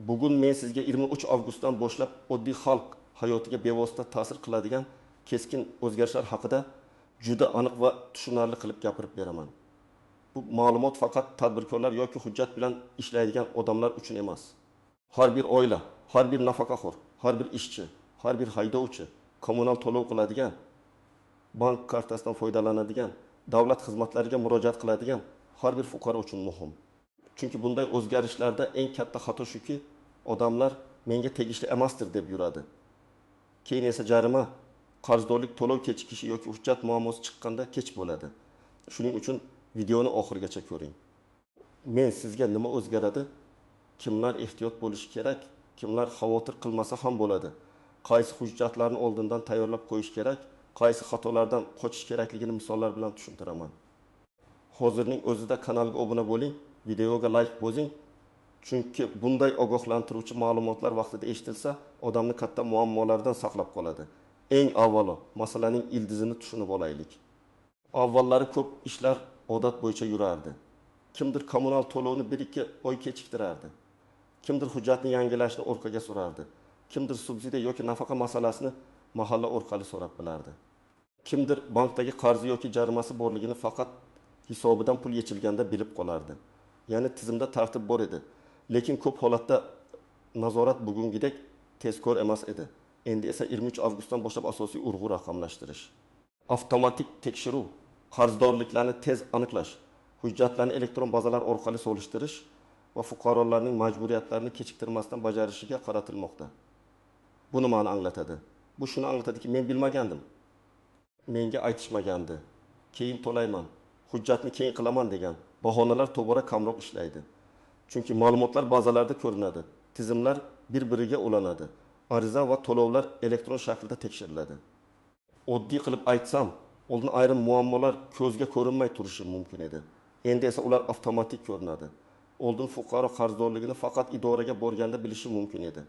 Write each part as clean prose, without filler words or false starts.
Bugun men sizga 23 avgustdan boshlab oddiy xalq hayotiga bevosita ta'sir qiladigan keskin o'zgarishlar haqida juda aniq va tushunarli qilib gapirib beraman. Bu ma'lumot faqat tadbirkorlar yoki hujjat bilan ishlaydigan odamlar uchun emas. Har bir oila, har bir nafaqaxo'r, har bir ishchi, har bir haydovchi, kommunal to'lov qiladigan, bank kartasidan foydalanadigan, davlat xizmatlariga murojaat qiladigan har bir fuqaro uchun muhim. Chunki bunday o'zgarishlarda eng katta xato shuki, odamlar menga tegishli emasdir deb yuradi. Keyin esa jarima, qarzdorlik to'lov kechikishi yoki hujjat muammosi chiqqanda kech bo'ladi. Shuning uchun videoni oxirigacha ko'ring. Men sizga nima o'zgaradi, kimlar ehtiyot bo'lishi kerak, kimlar xavotir qilmasa ham bo'ladi, qaysi hujjatlarni oldindan tayyorlab qo'yish kerak, qaysi xatolardan qochish kerakligini misollar bilan tushuntiraman. Hozirning o'zida kanalga obuna bo'ling, videoga like bosing. Chunki bunday ogohlantiruvchi ma'lumotlar vaqtida eshitilsa, odamni katta muammolardan saqlab qoladi. Eng avvalo, masalaning ildizini tushunib olaylik. Avvallari ko'p ishlar odat bo'yicha yurardi. Kimdir kommunal to'lovni 1-2 oy kechiktirardi. Kimdir hujjatni yangilashni orqaga surardi. Kimdir subsidiya yoki nafaqa masalasini mahalla orqali so'rab bilardi. Kimdir bankdagi qarzi yoki jarimasi borligini faqat hisobidan pul yechilganda bilib qolardi. Ya'ni tizimda tartib bor edi. Lekin ko'p holatda nazorat bugungidek tezkor emas edi. Endi esa 23 avgustdan boshlab asosiy urg'u raqamlashtirish. Avtomatik tekshiruv, qarzdorliklarni tez aniqlash, hujjatlarni elektron bazalar orqali solishtirish va fuqarolarning majburiyatlarini kechiktirmasdan bajarishiga qaratilmoqda. Bu nimani anglatadi? Bu shuni anglatadiki, men bilmagandim. Menga aytishmagandi. Keyin to'layman, hujjatni keyin qilaman degan bahonalar tobora kamroq ishlaydi. Chunki ma'lumotlar bazalarda ko'rinadi, tizimlar bir-biriga ulanadi, ariza va to'lovlar elektron shaklda tekshiriladi. Oddiy qilib aytsam, oldin ayrim muammolar ko'zga ko'rinmay turishi mumkin edi. Endi esa ular avtomatik ko'rinadi. Oldin fuqaro qarzdorligini faqat idoraga borganda bilishi mumkin edi.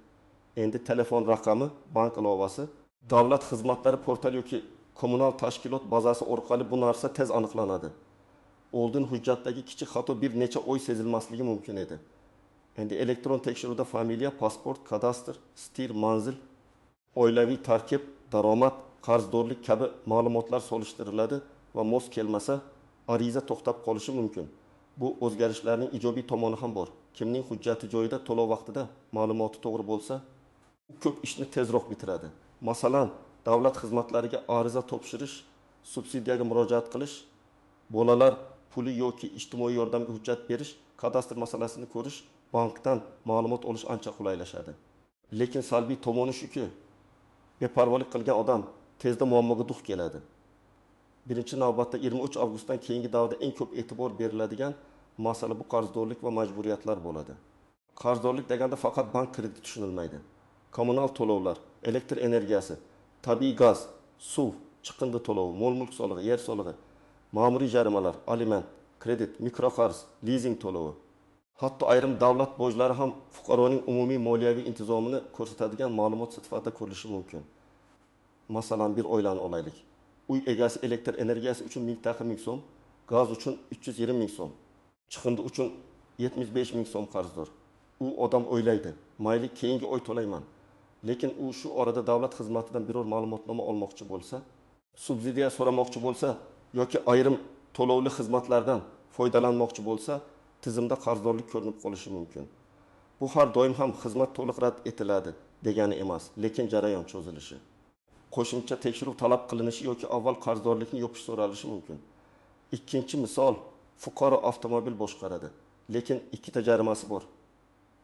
Endi telefon raqami, bank ilovasi, davlat xizmatlari portal yoki kommunal tashkilot bazasi orqali bu narsa tez aniqlanadi. Oldin hujjatdagi kichik xato bir necha oy sezilmasligi mumkin edi. Endi elektron tekshiruvda familiya, pasport, kadastr, stir, manzil, oilaviy tarkib, daromad, qarzdorlik kabi ma'lumotlar solishtiriladi va mos kelmasa, ariza to'xtab qolishi mumkin. Bu o'zgarishlarning ijobiy tomoni ham bor. Kimning hujjati joyida to'lov vaqtida ma'lumoti to'g'ri bo'lsa, ko'p ishni tezroq bitiradi. Masalan, davlat xizmatlariga ariza topshirish, subsidiyaga murojaat qilish, bolalar puli yoki ijtimoiy yordamga hujjat berish, kadastr masalasini ko'rish, bankdan ma'lumot olish ancha qulaylashadi. Lekin salbiy tomoni shuki, beparvolik qilgan odam tezda muammoga duch keladi. Birinchi navbatda 23 avgustdan keyingi davrda eng ko'p e'tibor beriladigan masala bu qarzdorlik va majburiyatlar bo'ladi. Qarzdorlik deganda faqat bank krediti tushunilmaydi. Kommunal to'lovlar, elektr energiyasi, tabiiy gaz, suv, chiqindi to'lovi, mol mulk solig'i, yer solig'i, ma'muriy jarimalar, aliment, kredit, mikroqarz, lizing to'lovi. Hatto ayrim davlat bojlari ham fuqaroning umumiy moliyaviy intizomini ko'rsatadigan ma'lumot sifatida ko'rilishi mumkin. Masalan, bir oilani olaylik. Uy egasi elektr energiyasi uchun 1000 ming so'm, gaz uchun 320 ming so'm, chiqindi uchun 75 ming so'm qarzdor. U odam o'ylaydi, mayli keyingi oy to'layman. Lekin u shu orada davlat xizmatidan biror ma'lumotnoma olmoqchi bo'lsa, subsidiya so'ramoqchi bo'lsa yoki ayrim to'lovli xizmatlardan foydalanmoqchi bo'lsa, tizimda qarzdorlik ko'rinib qolishi mumkin. Bu har doim ham xizmat to'liq rad etiladi degani emas, lekin jarayon cho'zilishi. Qo'shimcha tekshiruv talab qilinishi yoki avval qarzdorlikni yopish so'ralishi mumkin. Ikkinchi misol, fuqaro avtomobil boshqaradi, lekin ikkita jarimasi bor.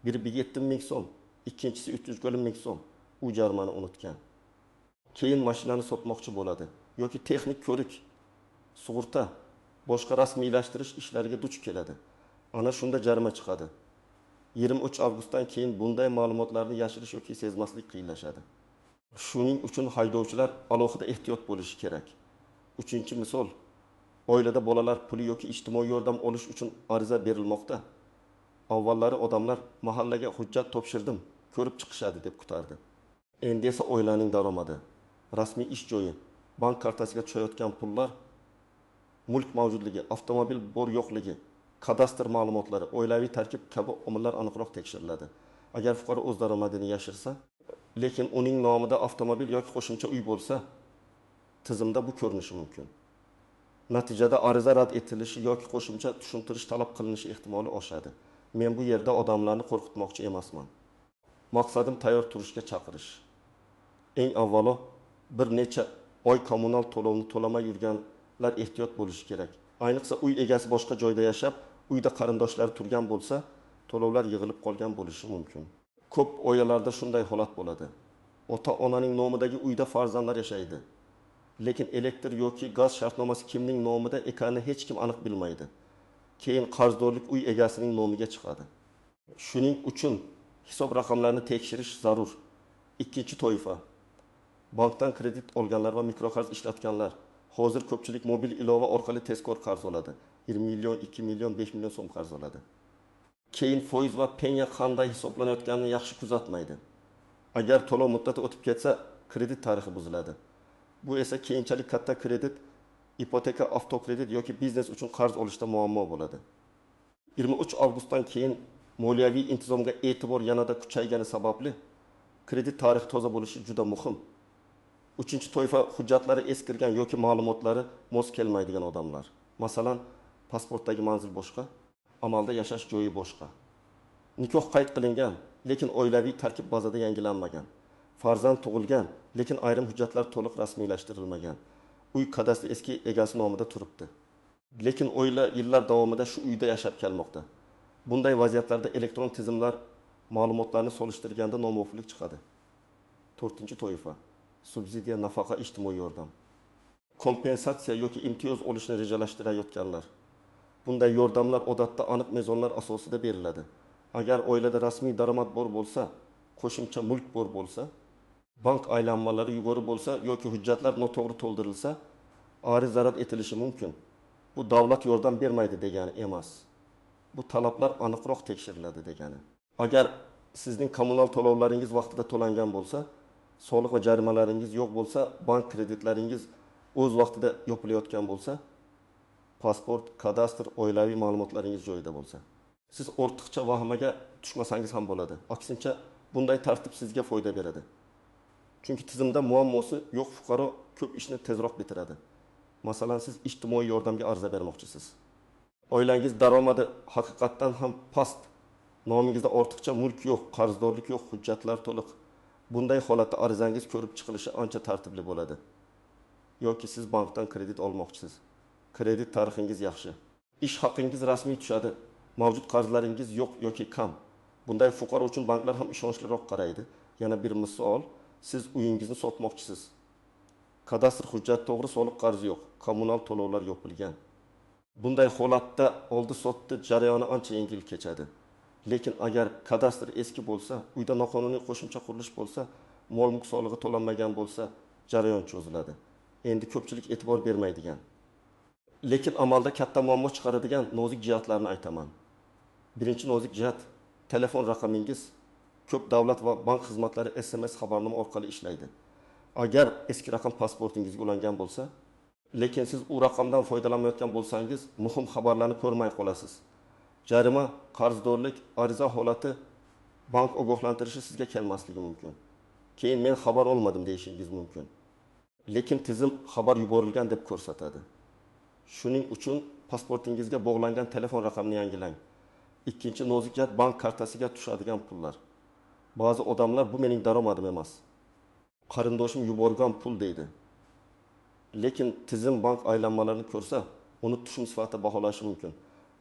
Biri 70 ming so'm, ikkinchisi 350 ming so'm. U jarimani unutgan. Keyin mashinani sotmoqchi bo'ladi yoki texnik ko'rik, sug'urta, boshqa rasmiylashtirish ishlariga duch keladi. Ana shunda jarima chiqadi. 23 avgustdan keyin bunday ma'lumotlarni yashirish yoki sezmaslik qiyinlashadi. Shuning uchun haydovchilar alohida ehtiyot bo'lishi kerak. Uchinchi misol, oilada bolalar puli yoki ijtimoiy yordam olish uchun ariza berilmoqda. Avvallari odamlar mahallaga hujjat topshirdim, ko'rib chiqishadi deb kutardi. Endi esa oilaning daromadi, rasmiy ish joyi, bank kartasiga tushayotgan pullar, mulk mavjudligi, avtomobil bor yo'qligi, kadastr ma'lumotlari, oilaviy tarkib kabi omillar aniqroq tekshiriladi. agar fuqaro o'z daromadini yashirsa, lekin uning nomida avtomobil yoki qo'shimcha uy bo'lsa, tizimda bu ko'rinishi mumkin. Natijada ariza rad etilishi yoki qo'shimcha tushuntirish talab qilinishi ehtimoli oshadi. Men bu yerda odamlarni qo'rqitmoqchi emasman. Maqsadim tayyor turishga chaqirish. Eng avvalo bir necha oy kommunal to'lovni to'lamay yurganlar ehtiyot bo'lishi kerak. Ayniqsa uy egasi boshqa joyda yashab, uyda qarindoshlari turgan bo'lsa, to'lovlar yig'ilib qolgan bo'lishi mumkin. Ko'p oilalarda shunday holat bo'ladi. Ota-onaning nomidagi uyda farzandlar yashaydi. Lekin elektr yoki gaz shartnomasi kimning nomida ekanini hech kim aniq bilmaydi. Keyin qarzdorlik uy egasining nomiga chiqadi. Shuning uchun hisob raqamlarini tekshirish zarur. Ikkinchi toifa: bankdan kredit olganlar va mikroqarz ishlatganlar. Hozir ko'pchilik mobil ilova orqali tezkor qarz oladi. 20 million, 2 million, 5 million so'm qarz oladi. Keyin foiz va penya qanday hisoblanayotganini yaxshi kuzatmaydi. Agar to'lov muddati o'tib ketsa, kredit tarixi buziladi. Bu esa keyinchalik katta kredit, ipoteka, avtokredit yoki biznes uchun qarz olishda muammo bo'ladi. 23 avgustdan keyin moliyaviy intizomga e'tibor yanada kuchaygani sababli kredit tarixi toza bo'lishi juda muhim. Uchinchi toifa: hujjatlari eskirgan yoki ma'lumotlari mos kelmaydigan odamlar. Masalan, pasportdagi manzil boshqa, amalda yashash joyi boshqa. Nikoh qayd qilingan, lekin oilaviy tarkib bazada yangilanmagan. Farzand tug'ilgan, lekin ayrim hujjatlar to'liq rasmiylashtirilmagan. Uy kadastri eski egasi nomida turibdi. Lekin oila yillar davomida shu uyda yashab kelmoqda. Bunday vaziyatlarda elektron tizimlar ma'lumotlarni solishtirganda nomuvaffiqlik chiqadi. To'rtinchi toifa: subsidiya, nafaqa, ijtimoiy yordam. Kompensatsiya yoki imtiyoz olishni rejalashtirayotganlar. Bunday yordamlar odatda aniq mezonlar asosida beriladi. Agar oilada rasmiy daromad bor bo'lsa, qo'shimcha mulk bor bo'lsa, bank aylanmalari yuqori bo'lsa yoki hujjatlar noto'g'ri to'ldirilsa, ariza rad etilishi mumkin. Bu davlat yordam bermaydi degani emas. Bu talablar aniqroq tekshiriladi degani. Agar sizning kommunal to'lovlaringiz vaqtida to'langan bo'lsa, soliq va jarimalaringiz yo'q bo'lsa, bank kreditlaringiz o'z vaqtida yopilayotgan bo'lsa, pasport, kadastr, oilaviy ma'lumotlaringiz joyida bo'lsa, siz ortiqcha vahimaga tushmasangiz ham bo'ladi. Aksincha, bunday tartib sizga foyda beradi. Chunki tizimda muammosi yo'q fuqaro ko'p ishni tezroq bitiradi. Masalan, siz ijtimoiy yordamga ariza bermoqchisiz. Oilangiz daromadi haqiqatdan ham past. Nomingizda ortiqcha mulk yo'q, qarzdorlik yo'q, hujjatlar to'liq. Bunday holatda arizangiz ko'rib chiqilishi ancha tartibli bo'ladi. Yoki siz bankdan kredit olmoqchisiz. Kredit tarixingiz yaxshi. Ish haqingiz rasmiy tushadi. Mavjud qarzlaringiz yo'q yoki kam. Bunday fuqaro uchun banklar ham ishonchliroq qaraydi. Yana bir misol: siz uyingizni sotmoqchisiz. Kadastr hujjat to'g'ri, soliq qarzi yo'q, kommunal to'lovlar yopilgan. Bunday holatda oldi-sotdi jarayoni ancha yengil kechadi. Lekin agar kadastr eski bo'lsa, uyda noqonuniy qo'shimcha qurilish bo'lsa, mol-mulk solig'i to'lanmagan bo'lsa, jarayon cho'ziladi. Endi ko'pchilik e'tibor bermaydigan, lekin amalda katta muammo chiqaradigan nozik jihatlarni aytaman. Birinchi nozik jihat: telefon raqamingiz ko'p davlat va bank xizmatlari SMS xabarnoma orqali ishlaydi. Agar eski raqam pasportingizga ulangan bo'lsa, lekin siz u raqamdan foydalanmayotgan bo'lsangiz, muhim xabarlarni ko'rmay qolasiz. Jarima, qarzdorlik, ariza holati, bank ogohlantirishi sizga kelmasligi mumkin. Keyin men xabar olmadim deyishingiz mumkin. Lekin tizim xabar yuborilgan deb ko'rsatadi. Shuning uchun pasportingizga bog'langan telefon raqamini yangilang. Ikkinchi nozik jihat: bank kartasiga tushadigan pullar. Ba'zi odamlar bu mening daromadim emas, qarindoshim yuborgan pul deydi. Lekin tizim bank aylanmalarini ko'rsa, uni tushum sifatida baholashi mumkin.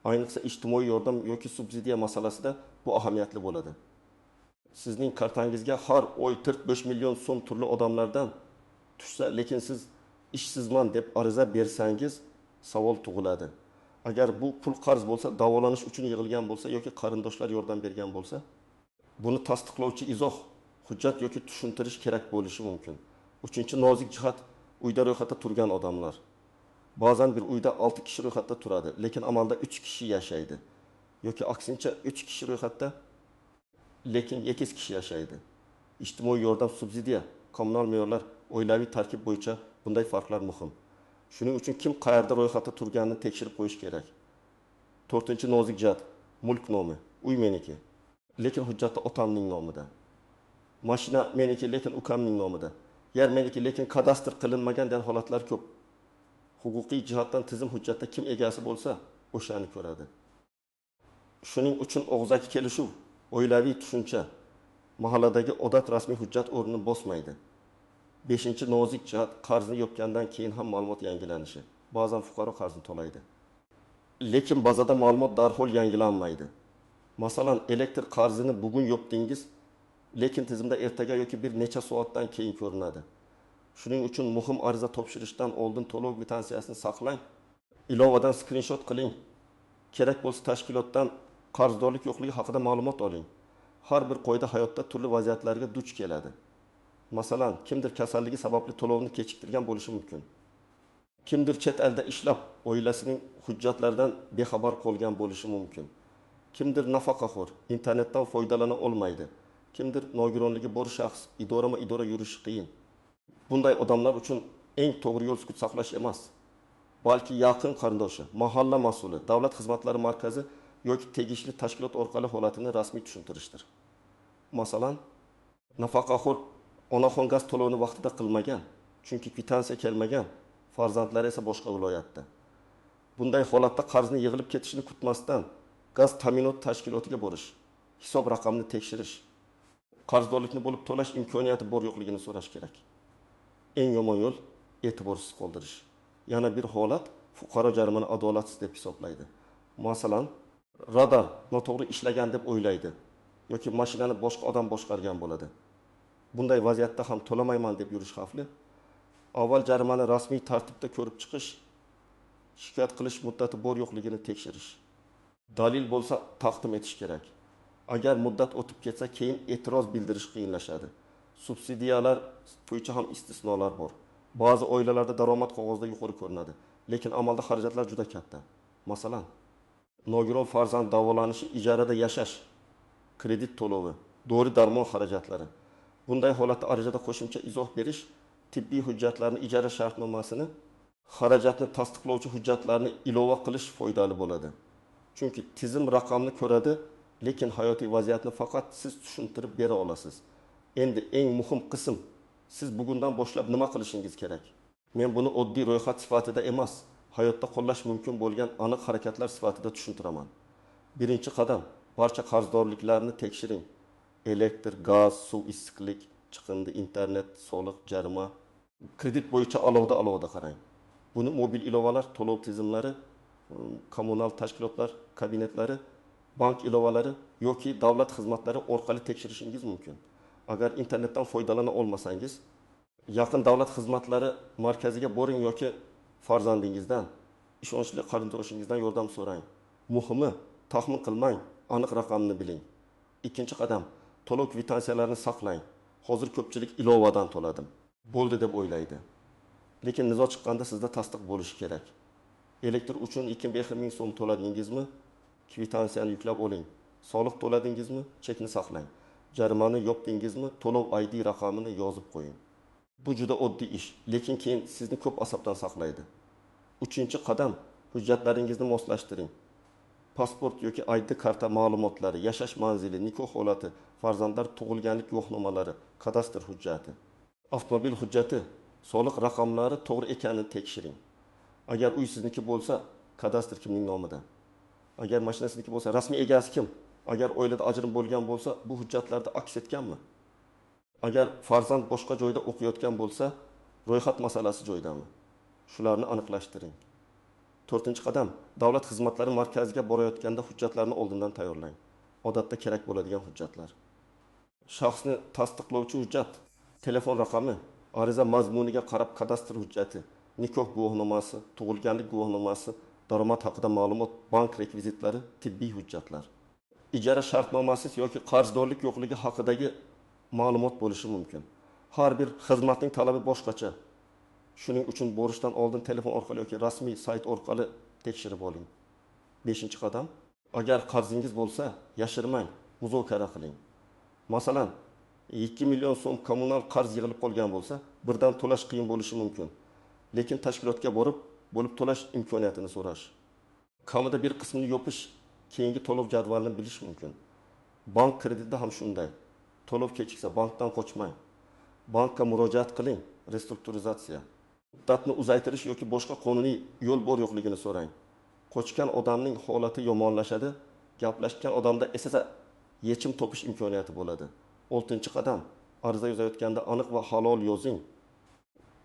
Ayniqsa ijtimoiy yordam yoki subsidiya masalasida bu ahamiyatli bo'ladi. Sizning kartangizga har oy 45 million so'm turli odamlardan tushsa, lekin siz ishsizman deb ariza bersangiz, savol tug'iladi. Agar bu pul qarz bo'lsa, davolanish uchun yig'ilgan bo'lsa yoki qarindoshlar yordam bergan bo'lsa, buni tasdiqlovchi izoh, hujjat yoki tushuntirish kerak bo'lishi mumkin. Uchinchi nozik jihat: uyda ro'yxatda turgan odamlar. Ba'zan bir uyda 6 kishi ro'yxatda turadi, lekin amalda 3 kishi yashaydi. Yoki aksincha 3 kishi ro'yxatda, lekin 2 kishi yashaydi. Ijtimoiy yordam, subsidiya, kommunal me'yorlar, oilaviy tarkib bo'yicha bunday farqlar muhim. Shuning uchun kim qayerda ro'yxatda turganini tekshirib qo'yish kerak. To'rtinchi nozik jihat: mulk nomi. Uy meniki. lekin hujjatda otamning nomida. Mashina meniki, lekin ukamning nomida. Yer meniki, lekin kadastr qilinmagan degan holatlar ko'p. Huquqiy jihatdan tizim hujjatda kim egasi bo'lsa, o'shani ko'radi. Shuning uchun og'zaki kelishuv, oilaviy tushuncha mahalladagi odat rasmiy hujjat o'rnini bosmaydi. 5-nozik jihat qarzni yopgandan keyin ham ma'lumot yangilanishi. Ba'zan fuqaro qarzni to'laydi. Lekin bazada ma'lumot darhol yangilanmaydi. Masalan, elektr qarzini bugun yopdingiz, lekin tizimda ertaga yoki bir necha soatdan keyin ko'rinadi. Shuning uchun muhim ariza topshirishdan oldin to'lov kvitansiyasini saqlang. Ilovadan skrinshot qiling. Kerak bo'lsa tashkilotdan qarzdorlik yo'qligi haqida ma'lumot oling. Har bir qoida hayotda turli vaziyatlarga duch keladi. Masalan, kimdir kasalligi sababli to'lovni kechiktirgan bo'lishi mumkin. Kimdir chet elda ishlab, oilasining hujjatlaridan bexabar qolgan bo'lishi mumkin. Kimdir nafaqaxo'r, internetdan foydalana olmaydi. Kimdir nogironligi bor shaxs, idora yurishi qiyin. Bunday odamlar uchun eng to'g'ri yo'l sukut saqlash emas, balki yaqin qarindoshi, mahalla mas'uli, davlat xizmatlari markazi yoki tegishli tashkilot orqali holatini rasmiy tushuntirishdir. Masalan, nafaqaxo'r onaxon gaz to'lovini vaqtida qilmagan, chunki kvitansiya kelmagan, farzandlari esa boshqa viloyatda. Bunday holatda qarzni yig'ilib ketishini kutmasdan gaz ta'minot tashkilotiga borish, hisob raqamini tekshirish, qarzdorlikni bo'lib to'lash imkoniyati bor yo'qligini so'rash kerak. Eng yomon yo'l e'tiborsiz qoldirish. Yana bir holat fuqaro jarimani adolatsiz deb hisoblaydi. Masalan, radar noto'g'ri ishlagan deb o'ylaydi yoki mashinani boshqa odam boshqargan bo'ladi. Bunday vaziyatda ham to'lamayman deb yurish xavfli. Avval jarimani rasmiy tartibda ko'rib chiqish, shikoyat qilish muddati bor yo'qligini tekshirish. Dalil bo'lsa taqdim etish kerak. Agar muddat o'tib ketsa, keyin e'tiroz bildirish qiyinlashadi. Subsidiyalar bo'yicha ham istisnolar bor. Ba'zi oilalarda daromad qog'ozda yuqori ko'rinadi, lekin amalda xarajatlar juda katta. Masalan, nogiron farzand davolanishi, ijarada yashash, kredit to'lovi, dori-darmon xarajatlari. Bunday holatda arizada qo'shimcha izoh berish, tibbiy hujjatlarni, ijara shartnomasini, xarajatni tasdiqlovchi hujjatlarni ilova qilish foydali bo'ladi. Chunki tizim raqamni ko'radi, lekin hayotiy vaziyatni faqat siz tushuntirib bera olasiz. Endi eng muhim qism, siz bugundan boshlab nima qilishingiz kerak? Men buni oddiy ro'yxat sifatida emas, hayotda qo'llash mumkin bo'lgan aniq harakatlar sifatida tushuntiraman. Birinchi qadam, barcha qarzdorliklarni tekshiring. Elektr, gaz, suv, issiqlik, chiqindi, internet, soliq, jarima, kredit bo'yicha alohida qarang. Buni mobil ilovalar, to'lov tizimlari, kommunal tashkilotlar kabinetlari, bank ilovalari yoki davlat xizmatlari orqali tekshirishingiz mumkin. Agar internetdan foydalana olmasangiz, yaqin davlat xizmatlari markaziga boring yoki farzandingizdan, ishonchli qarindoshingizdan yordam so'rang. Muhimi, taxmin qilmang, aniq raqamni biling. Ikkinchi qadam, to'lov kvitansiyalarini saqlang. Hozir ko'pchilik ilovadan to'ladim, bo'ldi deb o'ylaydi. Lekin nizo chiqqanda sizda tasdiq bo'lishi kerak. Elektr uchun 2,5 ming so'm to'ladingizmi? Kvitansiyani yuklab oling. Soliq to'ladingizmi? Chekni saqlang. Jarimani yopdingizmi? To'lov ID raqamini yozib qo'ying. Bu juda oddiy ish, lekin keyin sizni ko'p asabdan saqlaydi. Uchinchi qadam, hujjatlaringizni moslashtiring. Pasport yoki ID karta ma'lumotlari, yashash manzili, nikoh holati, farzandlar tug'ilganlik guvohnomalari, kadastr hujjati, avtomobil hujjati, soliq raqamlari to'g'ri ekanini tekshiring. Agar uy sizniki bo'lsa, kadastr kimning nomida? Agar mashina sizniki bo'lsa, rasmiy egasi kim? Agar oilada ajrim bo'lgan bo'lsa, bu hujjatlarda aks etganmi? Agar farzand boshqa joyda o'qiyotgan bo'lsa, ro'yxat masalasi joydami? Shularni aniqlashtiring. To'rtinchi qadam, davlat xizmatlari markaziga borayotganda hujjatlarni oldindan tayyorlang. Odatda kerak bo'ladigan hujjatlar. Shaxsni tasdiqlovchi hujjat, telefon raqami, ariza mazmuniga qarab kadastr hujjati, nikoh guvohnomasi, tug'ilganlik guvohnomasi, daromad haqida ma'lumot, bank rekvizitlari, tibbiy hujjatlar. Ijara shartnomasi yoki qarzdorlik yo'qligi haqidagi ma'lumot bo'lishi mumkin. Har bir xizmatning talabi boshqacha. Shuning uchun borishdan oldin telefon orqali yoki rasmiy sayt orqali tekshirib oling. 5-qadam, agar qarzingiz bo'lsa, yashirmang, muzokara qiling. Masalan, 2 million so'm kommunal qarz yig'ilib qolgan bo'lsa, birdan to'lash qiyin bo'lishi mumkin. Lekin tashkilotga borib, bo'lib to'lash imkoniyatini so'rash. Kamida bir qismini yopish, keyingi to'lov jadvalini bilish mumkin. Bank kreditida ham shunday. To'lov kechiksa bankdan qochmang. Bankka murojaat qiling, restrukturizatsiya. Muddatni uzaytirish yoki boshqa qonuniy yo'l bor yo'qligini so'rang. Qochgan odamning holati yomonlashadi, gaplashgan odamda esa yechim topish imkoniyati bo'ladi. 6-qadam, ariza yozayotganda aniq va halol yozing.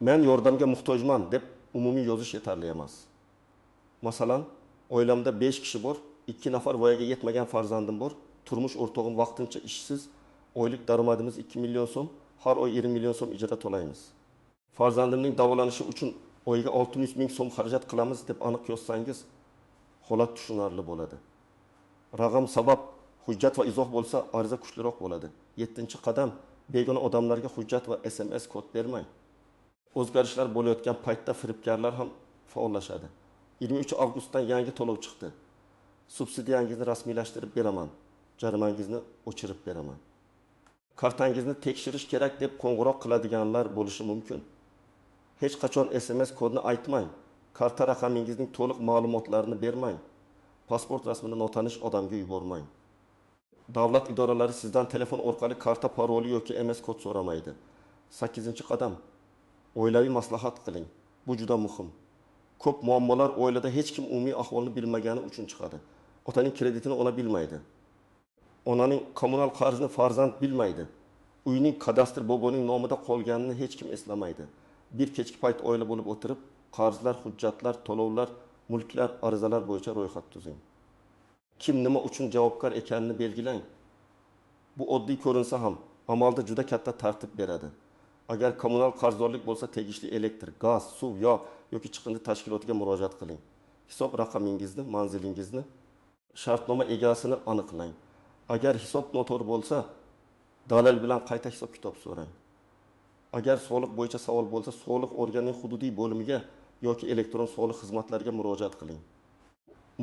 Men yordamga muhtojman deb umumiy yozish yetarli emas. Masalan, oilamda 5 kishi bor, 2 nafar voyaga yetmagan farzandim bor, turmush o'rtog'im vaqtincha ishsiz, oylik daromadimiz 2 million so'm, har oy 20 million so'm ijara to'laymiz. Farzandimning davolanishi uchun oyiga 600 ming so'm xarajat qilamiz deb aniq yozsangiz, holat tushunarli bo'ladi. Raqam, sabab, hujjat va izoh bo'lsa, ariza kuchliroq bo'ladi. 7-qadam, begona odamlarga hujjat va SMS kod bermang. O'zgarishlar bo'layotgan paytda firibgarlar ham faollashadi. 23 avgustdan yangi to'lov chiqdi. Subsidiyangizni rasmiylashtirib beraman. Jarimangizni o'chirib beraman. Kartangizni tekshirish kerak deb qo'ng'iroq qiladiganlar bo'lishi mumkin. Hech qachon SMS kodni aytmang. Karta raqamingizning to'liq ma'lumotlarini bermang. Pasport rasmini notanish odamga yubormang. Davlat idoralari sizdan telefon orqali karta paroli yoki MS kod so'ramaydi. 8-qadam. Oilaviy maslahat qiling. Bu juda muhim. Ko'p muammolar oilada hech kim umumiy ahvolni bilmagani uchun chiqadi. Otaning kreditini ola bilmaydi. Onaning kommunal qarzini farzand bilmaydi. Uyning kadastr boboning nomida qolganini hech kim eslamaydi. Bir kechki payt oila bo'lib o'tirib, qarzlar, hujjatlar, to'lovlar, mulklar, arizalar bo'yicha ro'yxat tuzing. Kim nima uchun javobgar ekanini belgilang. Bu oddiy ko'rinsa ham amalda juda katta tartib beradi. Agar kommunal qarzdorlik bo'lsa, tegishli elektr, gaz, suv, yog' yoki chiqindi tashkilotiga murojaat qiling. Hisob raqamingizni, manzilingizni, shartnoma egasini aniqlang. Agar hisob noto'g'ri bo'lsa, dalil bilan qayta hisob kitob so'rang. Agar soliq bo'yicha savol bo'lsa, soliq organining hududiy bo'limiga yoki elektron soliq xizmatlariga murojaat qiling.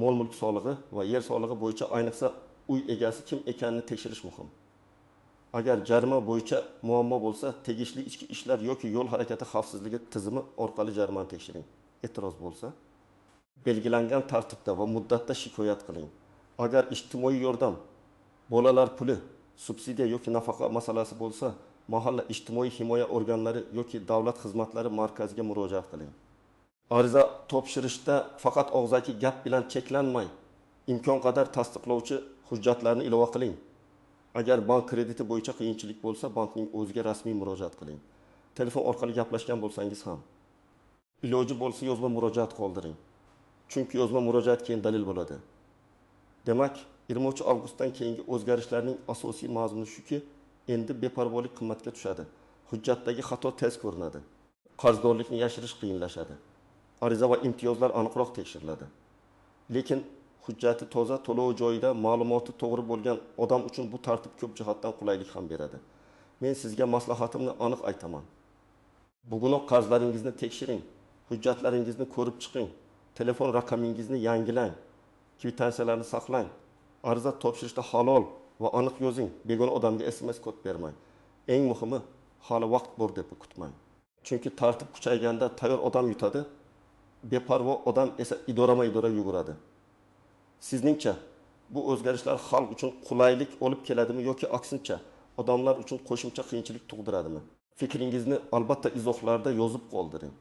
Mol mulk solig'i va yer solig'i bo'yicha ayniqsa uy egasi kim ekanini tekshirish muhim. Agar jarima bo'yicha muammo bo'lsa, tegishli ichki ishlar yoki yo'l harakati xavfsizligi tizimi orqali jarimani tekshiring. E'tiroz bo'lsa, belgilangan tartibda va muddatda shikoyat qiling. Agar ijtimoiy yordam, bolalar puli, subsidiya yoki nafaqa masalasi bo'lsa, mahalla ijtimoiy himoya organlari yoki davlat xizmatlari markaziga murojaat qiling. Ariza topshirishda faqat og'zaki gap bilan cheklanmang. Imkon qadar tasdiqlovchi hujjatlarni ilova qiling. Agar bank krediti bo'yicha qiyinchilik bo'lsa, bankning o'ziga rasmiy murojaat qiling. Telefon orqali gaplashgan bo'lsangiz ham. Iloji bo'lsa yozma murojaat qoldiring. Chunki yozma murojaat keyin dalil bo'ladi. Demak, 23 avgustdan keyingi o'zgarishlarning asosiy mazmuni shuki, endi beparvolik qimmatga tushadi. Hujjatdagi xato tez ko'rinadi. Qarzdorlikni yashirish qiyinlashadi. Ariza va imtiyozlar aniqroq tekshiriladi. Lekin hujjati toza, to'lov joyida, ma'lumoti to'g'ri bo'lgan odam uchun bu tartib ko'p jihatdan qulaylik ham beradi. Men sizga maslahatimni aniq aytaman. Bugunoq qarzlaringizni tekshiring, hujjatlaringizni ko'rib chiqing, telefon raqamingizni yangilang, kvitansiyalarni saqlang, ariza topshirishda halol va aniq yozing, begona odamga SMS kod bermang. Eng muhimi, hali vaqt bor deb kutmang. Chunki tartib kuchayganda tayyor odam yutadi, beparvo odam esa idora yuguradi. Sizningcha bu o'zgarishlar xalq uchun qulaylik olib keladimi yoki aksincha odamlar uchun qo'shimcha qiyinchilik tug'diradimi? Fikringizni albatta izohlarda yozib qoldiring.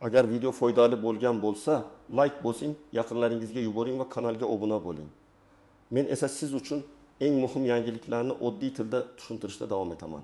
Agar video foydali bo'lgan bo'lsa, like bosing, yaqinlaringizga yuboring va kanalga obuna bo'ling. Men esa siz uchun eng muhim yangiliklarni oddiy tilda tushuntirishda davom etaman.